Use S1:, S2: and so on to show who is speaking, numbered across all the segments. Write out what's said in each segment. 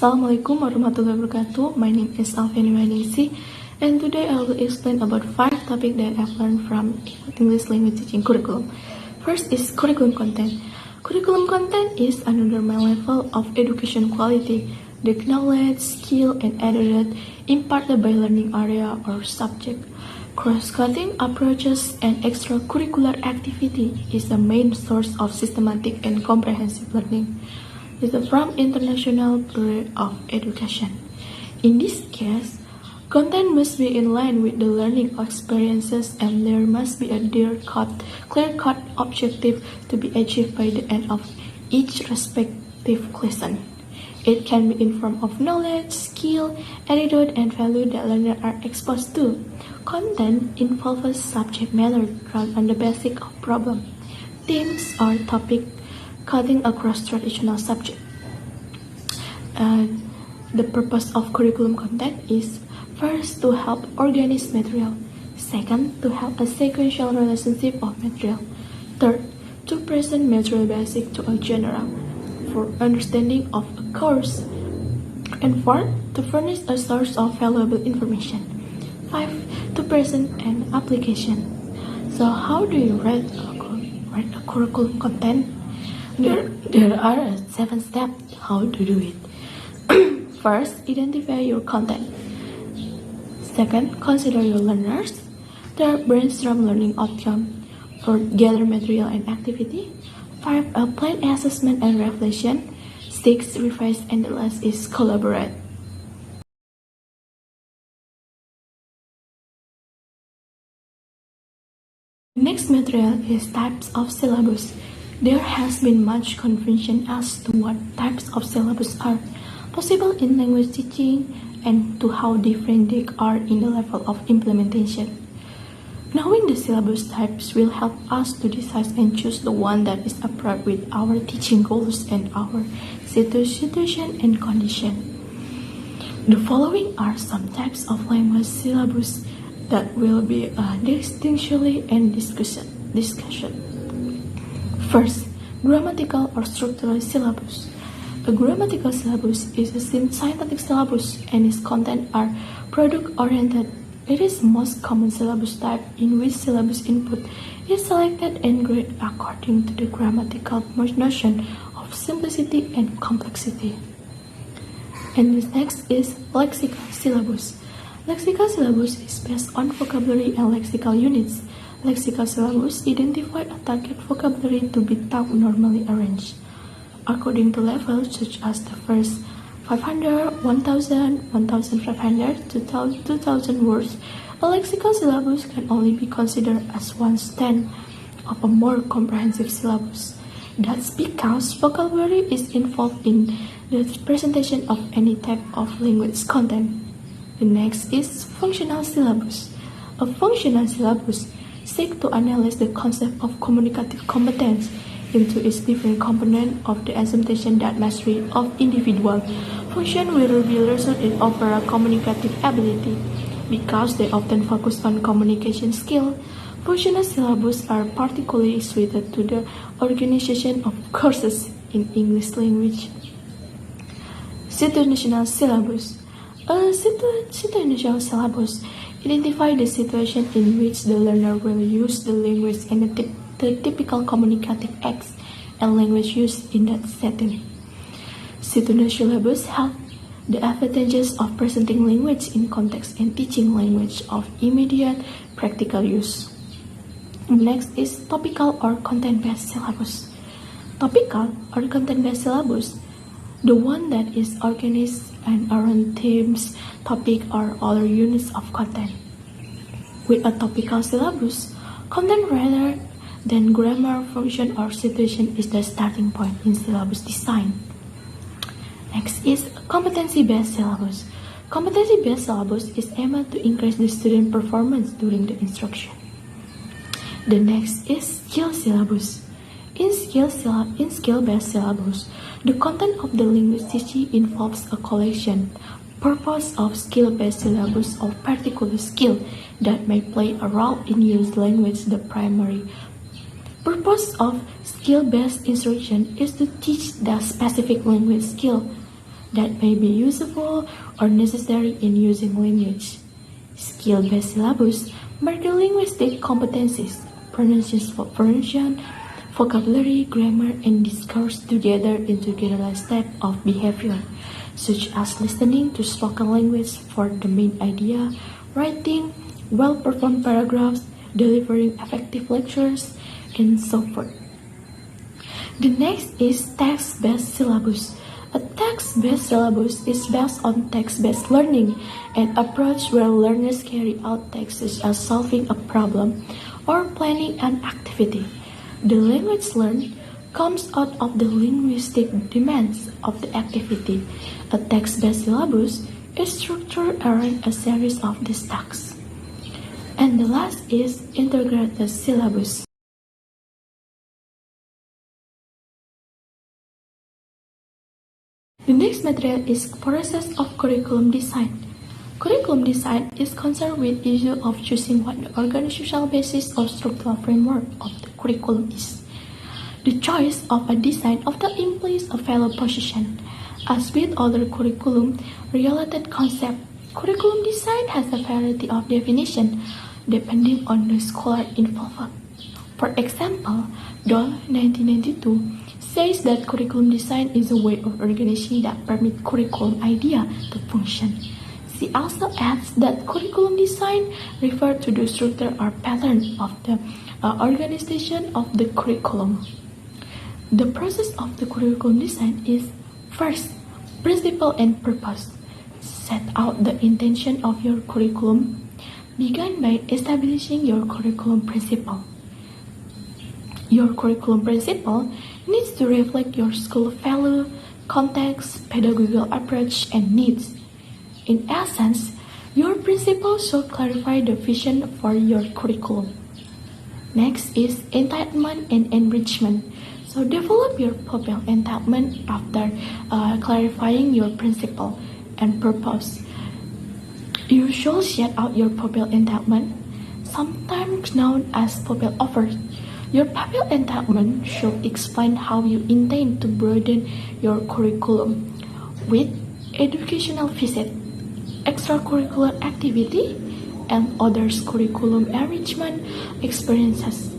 S1: Assalamualaikum warahmatullahi wabarakatuh. My name is Alfiani Manisi, and today I will explain about 5 topics that I've learned from English language teaching curriculum. First is curriculum content. Curriculum content is another main level of education quality, the knowledge, skill, and attitude imparted by learning area or subject. Cross-cutting approaches and extracurricular activity is the main source of systematic and comprehensive learning. Is from international period of education. In this case, content must be in line with the learning experiences and there must be a clear-cut objective to be achieved by the end of each respective lesson. It can be in form of knowledge, skill, attitude, and value that learners are exposed to. Content involves subject matter drawn on the basis of problem, themes, or topic cutting across traditional subjects. The purpose of curriculum content is first to help organize material, second to help a sequential relationship of material, third to present material basic to a general for understanding of a course, and fourth to furnish a source of valuable information, 5 to present an application. So how do you write a curriculum content? There are 7 steps how to do it. First, identify your content. Second, consider your learners. Third, brainstorm learning outcome. Fourth, gather material and activity. 5, plan assessment and reflection. 6, revise, and the last is collaborate. Next material is types of syllabus. There has been much confusion as to what types of syllabus are possible in language teaching and to how different they are in the level of implementation. Knowing the syllabus types will help us to decide and choose the one that is appropriate with our teaching goals and our situation and condition. The following are some types of language syllabus that will be distinctly and discussion. First, grammatical or structural syllabus. A grammatical syllabus is a scientific syllabus and its content are product-oriented. It is the most common syllabus type in which syllabus input is selected and graded according to the grammatical notion of simplicity and complexity. And the next is lexical syllabus. Lexical syllabus is based on vocabulary and lexical units. Lexical syllabus identify a target vocabulary to be taught normally arranged according to levels such as the first 500, 1000, 1500 to 2000 words. A lexical syllabus can only be considered as 1/10 of a more comprehensive syllabus. That's because vocabulary is involved in the presentation of any type of language content. The next is functional syllabus. A functional syllabus seeks to analyze the concept of communicative competence into its different components of the assumption that mastery of individual function will be result in overall communicative ability. Because they often focus on communication skill, functional syllabus are particularly suited to the organization of courses in English language. Situational syllabus. A situational syllabus identifies the situation in which the learner will use the language and the typical communicative acts and language used in that setting. Situational syllabus have the advantages of presenting language in context and teaching language of immediate practical use. Next is topical or content-based syllabus. Topical or content-based syllabus, the one that is organized and around themes, topic, or other units of content. With a topical syllabus, content rather than grammar, function, or situation is the starting point in syllabus design. Next is competency-based syllabus. Competency-based syllabus is aimed to increase the student performance during the instruction. The next is skill syllabus. In skill-based syllabus, the content of the language teaching involves a collection, purpose of skill-based syllabus of particular skill that may play a role in your language. The primary purpose of skill-based instruction is to teach the specific language skill that may be useful or necessary in using language. Skill-based syllabus mark the linguistic competencies, pronunciation, vocabulary, grammar, and discourse together into generalized type of behavior, such as listening to spoken language for the main idea, writing well-performed paragraphs, delivering effective lectures, and so forth. The next is text-based syllabus. A text-based syllabus is based on text-based learning, an approach where learners carry out tasks such as solving a problem or planning an activity. The language learned comes out of the linguistic demands of the activity. A text-based syllabus is structured around a series of these tasks. And the last is integrated syllabus. The next material is process of curriculum design. Curriculum design is concerned with the issue of choosing what the organizational basis or structural framework of the curriculum is. The choice of a design often implies a value position. As with other curriculum-related concepts, curriculum design has a variety of definitions depending on the scholar involved. For example, Dole 1992 says that curriculum design is a way of organizing that permits curriculum idea to function. She also adds that curriculum design refers to the structure or pattern of the organization of the curriculum. The process of the curriculum design is first, principle and purpose. Set out the intention of your curriculum. Begin by establishing your curriculum principle. Your curriculum principle needs to reflect your school value, context, pedagogical approach, and needs. In essence, your principle should clarify the vision for your curriculum. Next is entitlement and enrichment. So develop your pupil entitlement after clarifying your principle and purpose. You should set out your pupil entitlement, sometimes known as pupil offers. Your pupil entitlement should explain how you intend to broaden your curriculum with educational visit, extracurricular activity, and other curriculum enrichment experiences.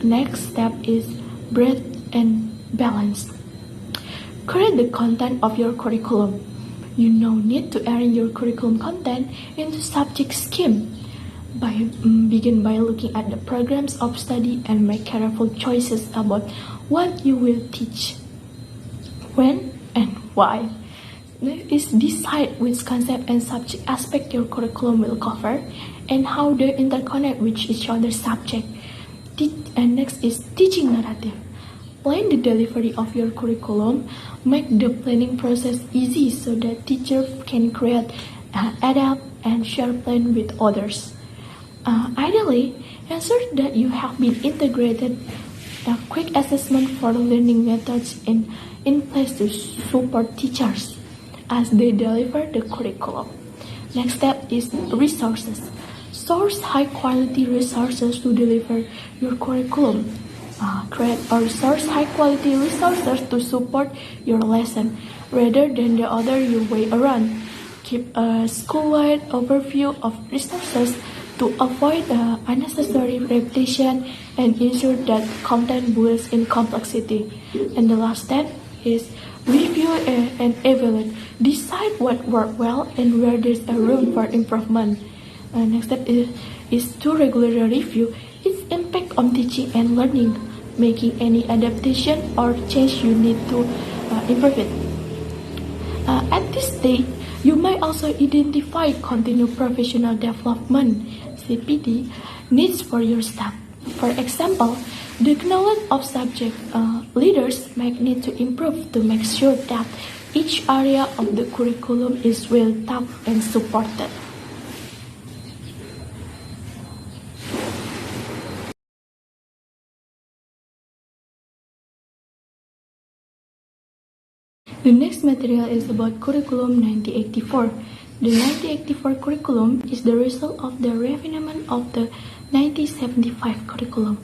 S1: Next step is breadth and balance. Create the content of your curriculum. You now need to arrange your curriculum content into subject scheme. Begin by looking at the programs of study and make careful choices about what you will teach, when, and why. Next, decide which concept and subject aspect your curriculum will cover and how they interconnect with each other's subject. And next is teaching narrative. Plan the delivery of your curriculum. Make the planning process easy so that teachers can create, adapt, and share plan with others. Ideally, ensure that you have been integrated a quick assessment for learning methods in place to support teachers as they deliver the curriculum. Next step is resources. Source high-quality resources to deliver your curriculum. Create or source high-quality resources to support your lesson rather than the other way around. Keep a school-wide overview of resources to avoid unnecessary repetition and ensure that content builds in complexity. And the last step is review and evaluate. Decide what worked well and where there's a room for improvement. Next step is to regularly review its impact on teaching and learning, making any adaptation or change you need to improve it. At this stage, you might also identify continued professional development (CPD) needs for your staff. For example, the knowledge of subject leaders might need to improve to make sure that each area of the curriculum is well taught and supported. The next material is about Curriculum 1984. The 1984 curriculum is the result of the refinement of the 1975 curriculum.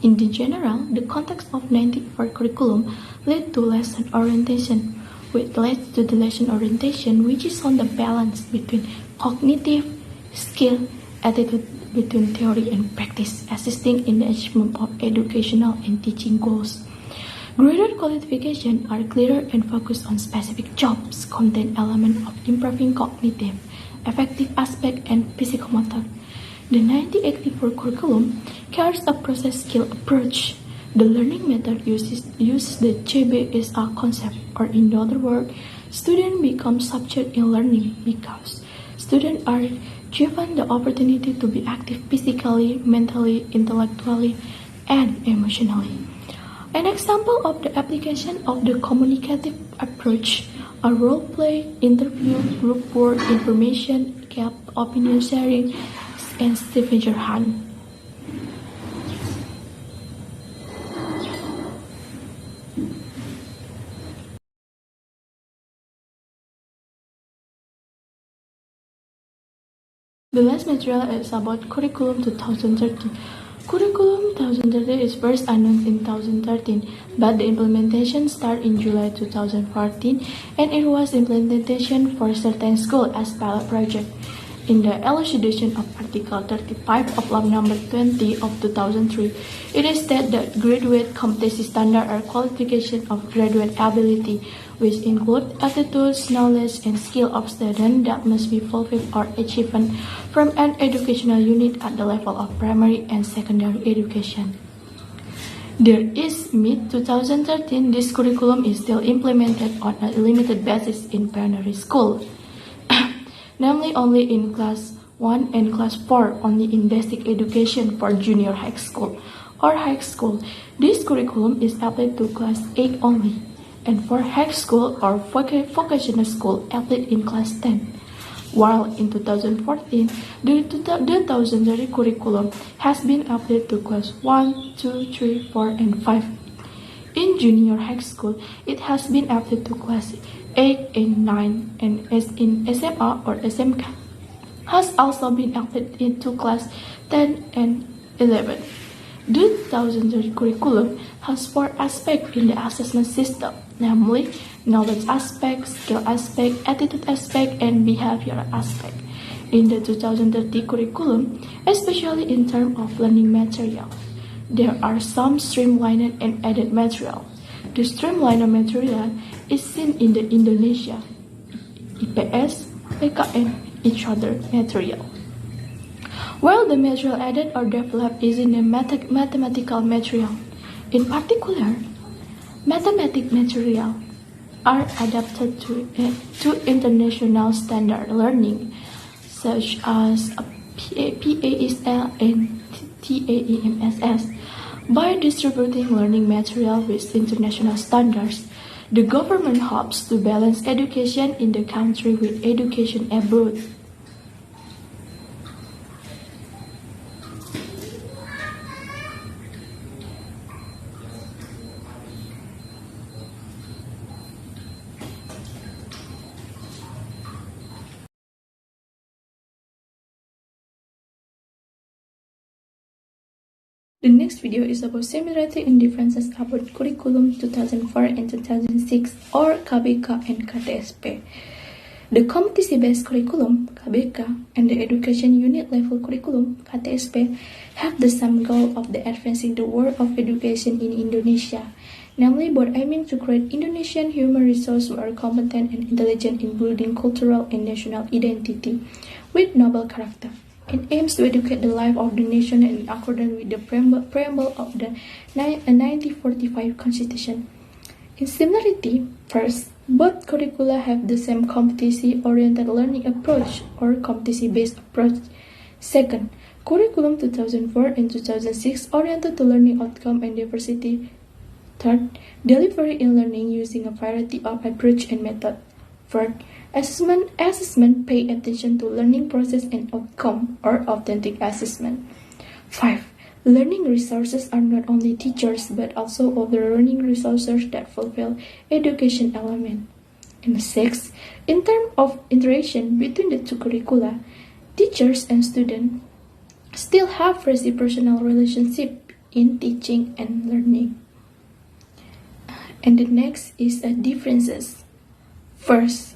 S1: In general, the context of 1984 curriculum led to lesson orientation, which leads to the lesson orientation, which is on the balance between cognitive, skill, attitude, between theory and practice, assisting in the achievement of educational and teaching goals. Graded qualifications are clearer and focused on specific jobs, content element of improving cognitive, affective aspect, and psychomotor. The 1984 curriculum carries a process skill approach. The learning method uses the JBSA concept, or in other words, students become subject in learning because students are given the opportunity to be active physically, mentally, intellectually, and emotionally. An example of the application of the communicative approach are role play, interview, group work, information gap, opinion sharing, and scavenger hunt. The last material is about Curriculum 2030. Curriculum 2030 is first announced in 2013, but the implementation started in July 2014, and it was implementation for certain schools as pilot project. In the elucidation of Article 35 of Law Number 20 of 2003, it is stated that graduate competency standards are qualification of graduate ability, which include attitudes, knowledge, and skill of students that must be fulfilled or achieved from an educational unit at the level of primary and secondary education. There is mid-2013, this curriculum is still implemented on a limited basis in primary school. Namely only in Class 1 and Class 4, only in basic education for junior high school or high school. This curriculum is applied to Class 8 only, and for high school or vocational school applied in Class 10. While in 2014, the 2030 curriculum has been applied to Class 1, 2, 3, 4, and 5. In junior high school, it has been applied to Class 8 and 9, and as in SMA or SMK, has also been applied into Class 10 and 11. The 2030 curriculum has 4 aspects in the assessment system, namely knowledge aspect, skill aspect, attitude aspect, and behavioral aspect. In the 2030 curriculum, especially in terms of learning material, there are some streamlined and added material. The streamlined material is seen in the Indonesia, IPS, PKN, each other material. While the material added or developed is in the mathematical material. In particular, mathematical material are adapted to international standard learning, such as PASL and TAEMSS. By distributing learning material with international standards, the government hopes to balance education in the country with education abroad. The next video is about similarity and differences about Curriculum 2004 and 2006 or KBK and KTSP. The competency-based curriculum, KBK, and the education unit level curriculum, KTSP, have the same goal of advancing the world of education in Indonesia, namely both aiming to create Indonesian human resources who are competent and intelligent in building cultural and national identity with noble character. It aims to educate the life of the nation in accordance with the preamble of the 1945 Constitution. In similarity, first, both curricula have the same competency-oriented learning approach or competency-based approach. Second, Curriculum 2004 and 2006 oriented to learning outcome and diversity. Third, delivery in learning using a variety of approach and method. Fourth, assessment pay attention to learning process and outcome or authentic assessment. 5. Learning resources are not only teachers but also other learning resources that fulfill education element. And 6. In terms of interaction between the two curricula, teachers and students still have reciprocal relationship in teaching and learning. And the next is differences. First,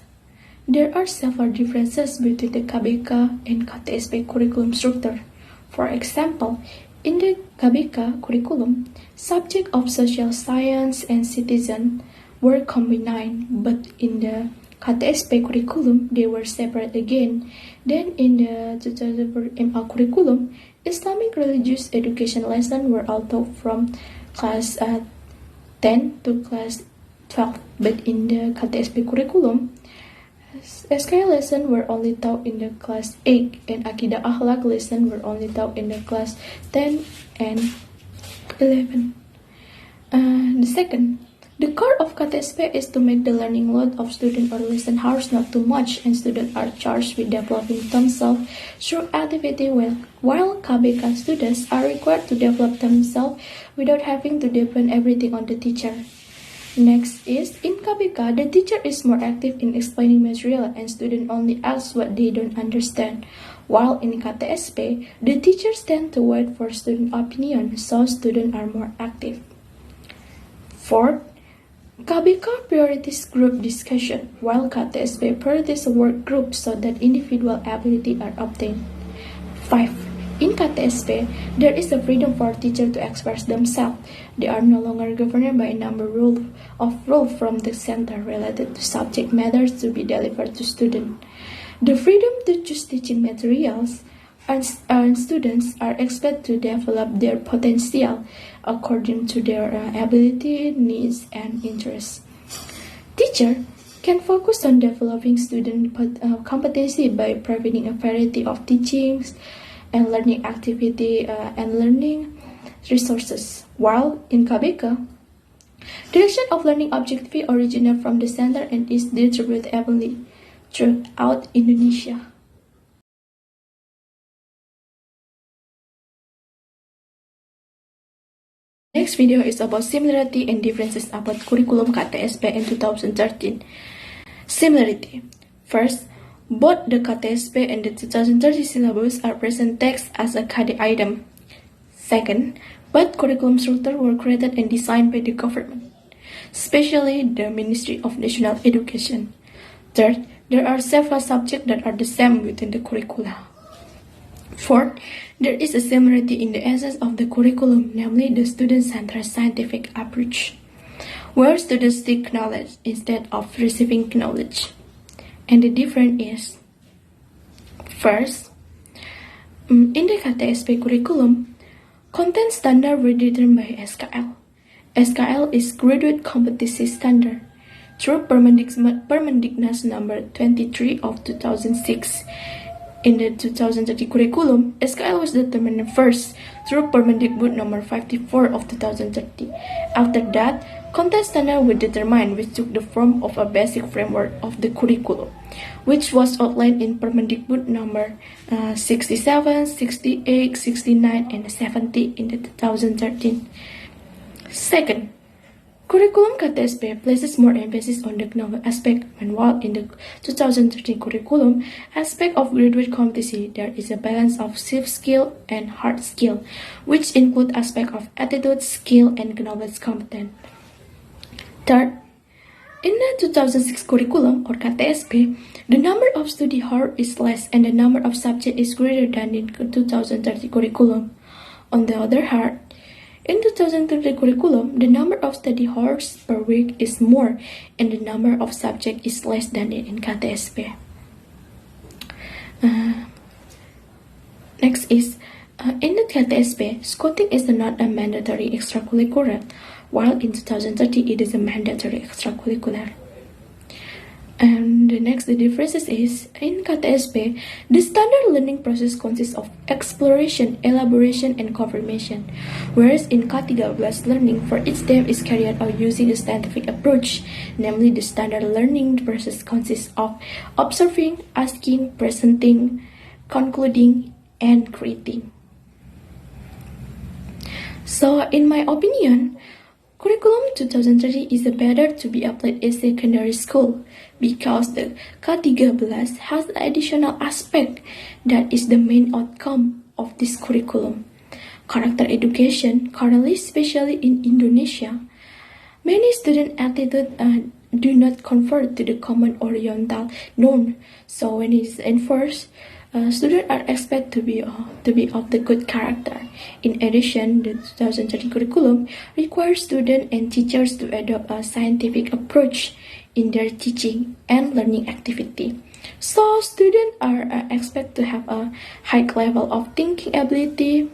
S1: there are several differences between the KBK and KTSP curriculum structure. For example, in the KBK curriculum, subjects of social science and citizen were combined, but in the KTSP curriculum, they were separate again. Then in the 2000 MA curriculum, Islamic religious education lessons were all taught from class 10 to class 12, but in the KTSP curriculum, SK lessons were only taught in the class 8 and Akidah Akhlak lessons were only taught in the class 10 and 11. The second, the core of KTSP is to make the learning load of student or lesson hours not too much, and students are charged with developing themselves through activity, while KBK students are required to develop themselves without having to depend everything on the teacher. Next is, in KBK, the teacher is more active in explaining material and students only ask what they don't understand. While in KTSP, the teachers tend to wait for student opinion, so students are more active. Fourth, KBK priorities group discussion, while KTSP priorities work group so that individual ability are obtained. 5. In KTSP, there is a freedom for teachers to express themselves. They are no longer governed by a number of rules from the center related to subject matters to be delivered to students. The freedom to choose teaching materials and students are expected to develop their potential according to their ability, needs, and interests. Teacher can focus on developing student competency by providing a variety of teachings and learning activity and learning resources, while in KBK, direction of learning objectively originates from the center and is distributed evenly throughout Indonesia. Next video is about similarity and differences about curriculum KTSP in 2013. Similarity. First, both the KTSP and the 2030 syllabus are present text as a KD item. Second, both curriculum structures were created and designed by the government, especially the Ministry of National Education. Third, there are several subjects that are the same within the curricula. Fourth, there is a similarity in the essence of the curriculum, namely the student-centered scientific approach, where students seek knowledge instead of receiving knowledge. And the difference is, first, in the KTSP curriculum, content standard were determined by SKL. SKL is Graduate Competency Standard through Permendiknas number 23 of 2006. In the 2030 curriculum, SKL was determined first through Permendikbud number 54 of 2030. After that, content standard were determined, which took the form of a basic framework of the curriculum, which was outlined in Permendikbud number 67, 68, 69, and 70 in the 2013. Second, curriculum KTSP places more emphasis on the knowledge aspect, and while in the 2013 curriculum aspect of graduate competency, there is a balance of soft skill and hard skill, which include aspects of attitude, skill, and knowledge competence. Third, in the 2006 curriculum or KTSP, the number of study hours is less and the number of subjects is greater than in the 2030 curriculum. On the other hand, in 2030 curriculum, the number of study hours per week is more and the number of subjects is less than in KTSP. Next is, in the KTSP, Scouting is not a mandatory extracurricular, while in 2030 it is a mandatory extracurricular. And the next differences is, in KTSP, the standard learning process consists of exploration, elaboration, and confirmation, whereas in K13 learning for each step is carried out using a scientific approach, namely the standard learning process consists of observing, asking, presenting, concluding, and creating. So, in my opinion, Curriculum 2030 is better to be applied in secondary school because the K13 has an additional aspect that is the main outcome of this curriculum. Character education, currently especially in Indonesia, many student attitude do not convert to the common Oriental norm. So when it's enforced, students are expected to be of the good character. In addition, the 2013 curriculum requires students and teachers to adopt a scientific approach in their teaching and learning activity. So students are expected to have a high level of thinking ability,